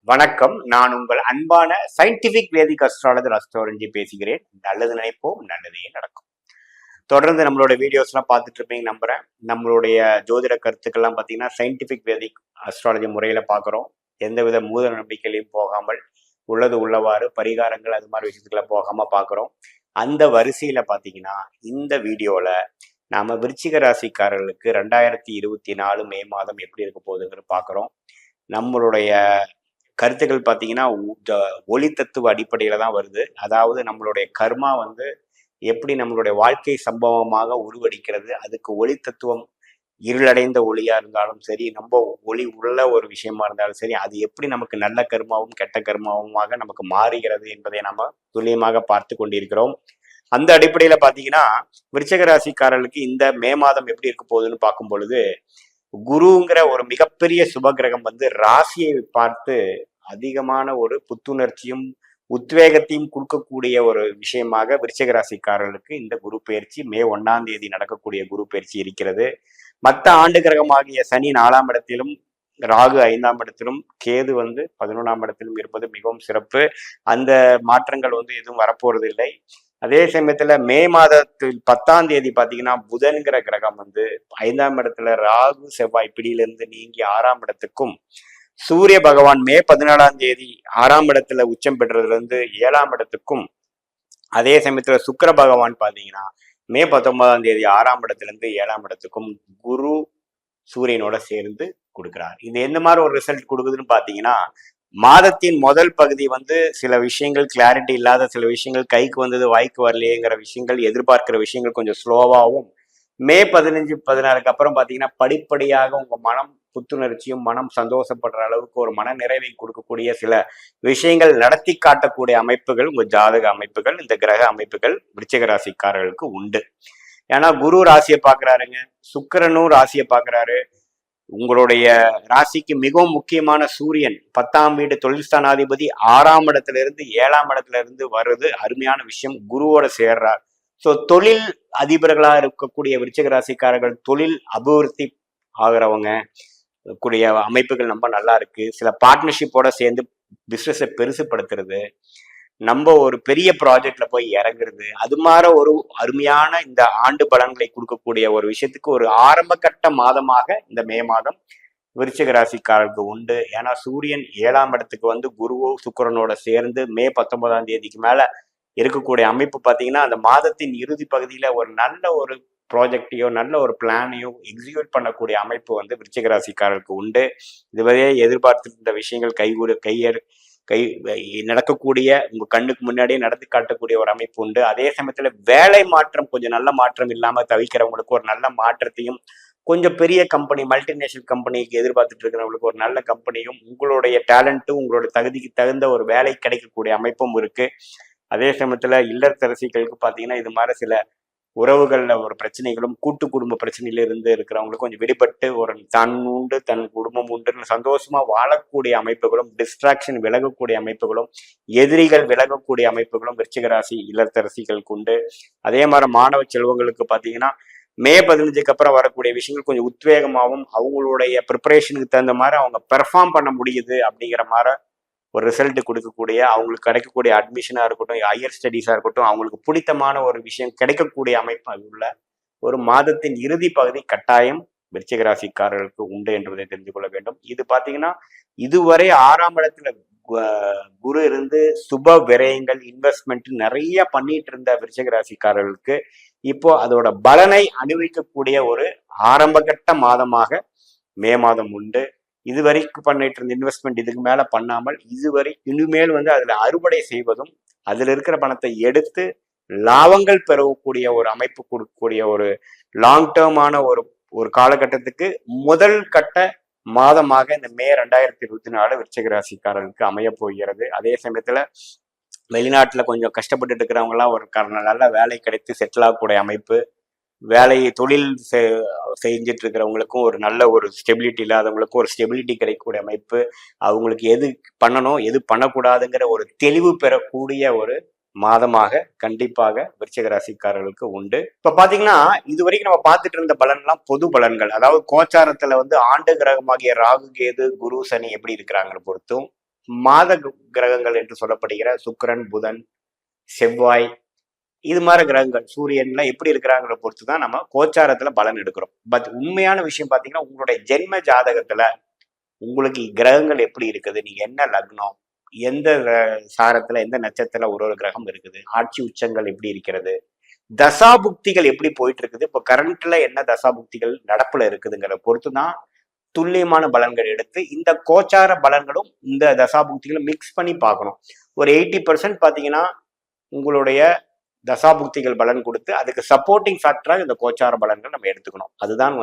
வணக்கம். நான் உங்கள் அன்பான சயின்டிபிக் வேதிக் அஸ்ட்ராலஜர் அஸ்ட்ரோரஞ்சி பேசுகிறேன். நல்லது நினைப்போம், நல்லதே நடக்கும். தொடர்ந்து நம்மளோட வீடியோஸ்லாம் பார்த்துட்டு இருப்பீங்க நம்புறேன். நம்மளுடைய ஜோதிட கருத்துக்கள்லாம் பார்த்தீங்கன்னா சயின்டிபிக் வேதிக் அஸ்ட்ராலஜி முறையில் பார்க்குறோம். எந்தவித மூட நம்பிக்கையிலையும் போகாமல் உள்ளது உள்ளவாறு பரிகாரங்கள் அது மாதிரி விஷயத்துக்குள்ள போகாமல் பார்க்குறோம். அந்த வரிசையில் பார்த்தீங்கன்னா இந்த வீடியோவில் நாம் விருச்சிக ராசிக்காரர்களுக்கு 2024 மே மாதம் எப்படி இருக்க போகுதுங்கிறது பார்க்குறோம். நம்மளுடைய கருத்துக்கள் பார்த்தீங்கன்னா ஒளி தத்துவ அடிப்படையில தான் வருது. அதாவது நம்மளுடைய கர்மா எப்படி நம்மளுடைய வாழ்க்கை சம்பவமாக உருவெடுக்கிறது, அதுக்கு ஒளி தத்துவம் இருளடைந்த ஒளியா இருந்தாலும் சரி, நம்ம ஒளி உள்ள ஒரு விஷயமா இருந்தாலும் சரி, அது எப்படி நமக்கு நல்ல கர்மாவும் கெட்ட கர்மாவுமாக நமக்கு மாறுகிறது என்பதை நம்ம துல்லியமாக பார்த்து கொண்டிருக்கிறோம். அந்த அடிப்படையில பாத்தீங்கன்னா விருச்சிக ராசிக்காரர்களுக்கு இந்த மே மாதம் எப்படி இருக்க போகுதுன்னு பார்க்கும் பொழுது, குருங்கிற ஒரு மிகப்பெரிய சுபகிரகம் ராசியை பார்த்து அதிகமான ஒரு புத்துணர்ச்சியும் உத்வேகத்தையும் கொடுக்கக்கூடிய ஒரு விஷயமாக விருச்சிக ராசிக்காரர்களுக்கு இந்த குரு பயிற்சி மே 1ஆம் தேதி நடக்கக்கூடிய குரு பயிற்சி இருக்கிறது. மற்ற ஆண்டு கிரகமாகிய சனி 4ஆம் இடத்திலும், ராகு 5ஆம் இடத்திலும், கேது 11ஆம் இடத்திலும் இருப்பது மிகவும் சிறப்பு. அந்த மாற்றங்கள் எதுவும் வரப்போறது இல்லை. அதே சமயத்துல மே மாதத்தில் 10ஆம் தேதி பாத்தீங்கன்னா புதன்கிற கிரகம் 5ஆம் இடத்துல ராகு செவ்வாய் பிடியிலிருந்து நீங்கி 6ஆம் இடத்துக்கும், சூரிய பகவான் மே 14ஆம் தேதி 6ஆம் இடத்துல உச்சம் பெற்றதுல இருந்து 7ஆம் இடத்துக்கும், அதே சமயத்துல சுக்கிர பகவான் பாத்தீங்கன்னா மே 19ஆம் தேதி 6ஆம் இடத்துல இருந்து 7ஆம் இடத்துக்கும் குரு சூரியனோட சேர்ந்து கொடுக்கிறார். இது எந்த மாதிரி ஒரு ரிசல்ட் கொடுக்குதுன்னு பாத்தீங்கன்னா, மாதத்தின் முதல் பகுதி சில விஷயங்கள் கிளாரிட்டி இல்லாத, சில விஷயங்கள் கைக்கு வந்தது வாய்க்கு வரலையேங்கிற விஷயங்கள், எதிர்பார்க்கிற விஷயங்கள் கொஞ்சம் ஸ்லோவாகவும், மே 15 16க்கு அப்புறம் பாத்தீங்கன்னா படிப்படியாக உங்க மனம் புத்துணர்ச்சியும் மனம் சந்தோஷப்படுற அளவுக்கு ஒரு மன நிறைவை கொடுக்கக்கூடிய சில விஷயங்கள் நடத்தி காட்டக்கூடிய அமைப்புகள் உங்க ஜாதக அமைப்புகள், இந்த கிரக அமைப்புகள் விருச்சிக ராசிக்காரர்களுக்கு உண்டு. ஏன்னா குரு ராசியை பாக்குறாருங்க, சுக்கிரனும் ராசியை பாக்குறாரு. உங்களுடைய ராசிக்கு மிகவும் முக்கியமான சூரியன் 10ஆம் வீடு தொழில்ஸ்தானாதிபதி 6ஆம் இடத்துல இருந்து 7ஆம் இடத்துல இருந்து வருது அருமையான விஷயம். குருவோட சேர்றார். ஸோ தொழில் அதிபர்களா இருக்கக்கூடிய விருச்சிக ராசிக்காரர்கள், தொழில் அபிவிருத்தி ஆகிறவங்க கூடிய அமைப்புகள் ரொம்ப நல்லா இருக்கு. சில பார்ட்னர்ஷிப்போட சேர்ந்து பிசினஸை பெருசுப்படுத்துறது, நம்ம ஒரு பெரிய ப்ராஜெக்ட்ல போய் இறங்குறது, அது மாதிரி ஒரு அருமையான இந்த ஆண்டு பலன்களை கொடுக்கக்கூடிய ஒரு விஷயத்துக்கு ஒரு ஆரம்ப கட்ட மாதமாக இந்த மே மாதம் விருச்சிக ராசிக்காரருக்கு உண்டு. ஏன்னா சூரியன் 7ஆம் இடத்துக்கு குருவோ சுக்கிரனோட சேர்ந்து மே 19ஆம் தேதிக்கு மேல இருக்கக்கூடிய அமைப்பு பார்த்தீங்கன்னா, அந்த மாதத்தின் இறுதி பகுதியில ஒரு நல்ல ஒரு ப்ராஜெக்டையோ நல்ல ஒரு பிளானையோ எக்ஸிக்யூட் பண்ணக்கூடிய அமைப்பு விருச்சிக ராசிக்காரருக்கு உண்டு. இதுவரையே எதிர்பார்த்திருந்த விஷயங்கள் கை நடக்கக்கூடிய, உங்க கண்ணுக்கு முன்னாடியே நடந்து காட்டக்கூடிய ஒரு அமைப்பு உண்டு. அதே சமயத்துல வேலை மாற்றம், கொஞ்சம் நல்ல மாற்றம் இல்லாம தவிக்கிறவங்களுக்கு ஒரு நல்ல மாற்றத்தையும், கொஞ்சம் பெரிய கம்பெனி மல்டிநேஷனல் கம்பெனிக்கு எதிர்பார்த்துட்டு இருக்கிறவங்களுக்கு ஒரு நல்ல கம்பெனியும், உங்களுடைய டேலண்ட்டும் உங்களுடைய தகுதிக்கு தகுந்த ஒரு வேலை கிடைக்கக்கூடிய அமைப்பும் இருக்கு. அதே சமயத்துல இல்லத்தரசிகளுக்கு பாத்தீங்கன்னா இது மாதிரி சில உறவுகள்ல ஒரு பிரச்சனைகளும், கூட்டு குடும்ப பிரச்சனையில இருந்து இருக்கிறவங்களுக்கு கொஞ்சம் விடுபட்டு ஒரு தன் உண்டு தன் குடும்பம் உண்டுன்னு சந்தோஷமா வாழக்கூடிய அமைப்புகளும், டிஸ்ட்ராக்ஷன் விலகக்கூடிய அமைப்புகளும், எதிரிகள் விலகக்கூடிய அமைப்புகளும் விருச்சிக ராசி இல்லத்தரசிகளுக்கு உண்டு. அதே மாதிரி மாணவ செல்வங்களுக்கு பாத்தீங்கன்னா மே 15க்கு அப்புறம் வரக்கூடிய விஷயங்கள் கொஞ்சம் உத்வேகமாகவும், அவங்களுடைய ப்ரிப்பரேஷனுக்கு தகுந்த மாதிரி அவங்க பெர்ஃபார்ம் பண்ண முடியுது அப்படிங்கிற மாதிரி ஒரு ரிசல்ட் கொடுக்கக்கூடிய, அவங்களுக்கு கிடைக்கக்கூடிய அட்மிஷனா இருக்கட்டும், ஹையர் ஸ்டடீஸா இருக்கட்டும், அவங்களுக்கு பிடித்தமான ஒரு விஷயம் கிடைக்கக்கூடிய அமைப்பு உள்ள ஒரு மாதத்தின் இறுதி பகுதி கட்டாயம் விருச்சிக ராசிக்காரர்களுக்கு உண்டு என்பதை தெரிந்து கொள்ள வேண்டும். இது பாத்தீங்கன்னா இதுவரை 6ஆம் இடத்துல குரு இருந்து சுப விரயங்கள், இன்வெஸ்ட்மெண்ட் நிறைய பண்ணிட்டு இருந்த விருச்சிக ராசிக்காரர்களுக்கு இப்போ அதோட பலனை அனுபவிக்கக்கூடிய ஒரு ஆரம்பகட்ட மாதமாக மே மாதம் உண்டு. இதுவரைக்கும் பண்ணிட்டு இருந்த இன்வெஸ்ட்மெண்ட் இதுக்கு மேல பண்ணாமல் இதுவரை இனிமேல் அதுல அறுவடை செய்வதும், அதுல இருக்கிற பணத்தை எடுத்து லாபங்கள் பெறக்கூடிய ஒரு அமைப்பு கொடுக்கக்கூடிய ஒரு லாங் டேர்மான ஒரு காலகட்டத்துக்கு முதல் கட்ட மாதமாக இந்த மே 2024 விருச்சிக ராசிக்காரர்களுக்கு அமைய போகிறது. அதே சமயத்துல வெளிநாட்டுல கொஞ்சம் கஷ்டப்பட்டுட்டு இருக்கிறவங்க எல்லாம் ஒரு நல்ல வேலை கிடைத்து செட்டில் ஆகக்கூடிய அமைப்பு, வேலையை தொழில் செஞ்சுட்டு இருக்கிறவங்களுக்கும் ஒரு நல்ல ஒரு ஸ்டெபிலிட்டி இல்லாதவங்களுக்கும் ஒரு ஸ்டெபிலிட்டி கிடைக்கக்கூடிய அமைப்பு, அவங்களுக்கு எது பண்ணணும் எது பண்ணக்கூடாதுங்கிற ஒரு தெளிவு பெறக்கூடிய ஒரு மாதமாக கண்டிப்பாக விருச்சிக ராசிக்காரர்களுக்கு உண்டு. இப்ப பாத்தீங்கன்னா இதுவரைக்கும் நம்ம பார்த்துட்டு இருந்த பலன்லாம் பொது பலன்கள், அதாவது கோச்சாரத்துல ஆண்டு கிரகமாகிய ராகு கேது குரு சனி எப்படி இருக்கிறாங்கன்னு பொறுத்தும், மாத கிரகங்கள் என்று சொல்லப்படுகிற சுக்கிரன், புதன், செவ்வாய், இது மாதிரி கிரகங்கள், சூரியன்ல எப்படி இருக்கிறாங்கிற பொறுத்து தான் நம்ம கோச்சாரத்துல பலன் எடுக்கிறோம். பட் உண்மையான விஷயம் பாத்தீங்கன்னா, உங்களுடைய ஜென்ம ஜாதகத்துல உங்களுக்கு கிரகங்கள் எப்படி இருக்குது, நீங்க என்ன லக்னம், எந்த சாரத்துல எந்த நட்சத்திரத்துல ஒரு கிரகம் இருக்குது, ஆட்சி உச்சங்கள் எப்படி இருக்கிறது, தசாபுக்திகள் எப்படி போயிட்டு இருக்குது, இப்போ கரண்ட்ல என்ன தசாபுக்திகள் நடப்புல இருக்குதுங்கிற பொறுத்து தான் துல்லியமான பலன்கள் எடுத்து இந்த கோச்சார பலன்களும் இந்த தசாபுக்திகளும் மிக்ஸ் பண்ணி பார்க்கணும். ஒரு 80% பாத்தீங்கன்னா உங்களுடைய தசாபுக்திகள் பலன் கொடுத்து அதுக்கு சப்போர்ட்டிங் ஃபேக்டராக இந்த கோச்சார பலன்கள் நம்ம எடுத்துக்கணும். அதுதான்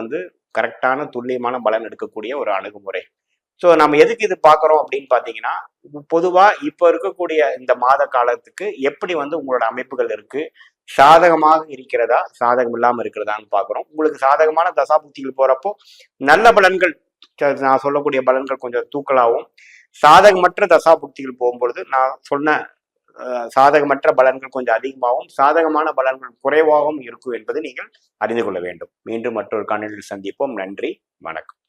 கரெக்டான துல்லியமான பலன் எடுக்கக்கூடிய ஒரு அணுகுமுறை. ஸோ நம்ம எதுக்கு இது பார்க்குறோம் அப்படின்னு பார்த்தீங்கன்னா, பொதுவாக இப்போ இருக்கக்கூடிய இந்த மாத காலத்துக்கு எப்படி உங்களோட அமைப்புகள் இருக்கு, சாதகமாக இருக்கிறதா, சாதகம் இல்லாமல் இருக்கிறதான்னு பார்க்குறோம். உங்களுக்கு சாதகமான தசாபுக்திகள் போறப்போ நல்ல பலன்கள், நான் சொல்லக்கூடிய பலன்கள் கொஞ்சம் தூக்கலாகவும், சாதகமற்ற தசாபுக்திகள் போகும்பொழுது நான் சொன்ன சாதகமற்ற பலன்கள் கொஞ்சம் அதிகமாகவும், சாதகமான பலன்கள் குறைவாகவும் இருக்கும் என்பதை நீங்கள் அறிந்து கொள்ள வேண்டும். மீண்டும் மற்றொரு காணொலியில் சந்திப்போம். நன்றி, வணக்கம்.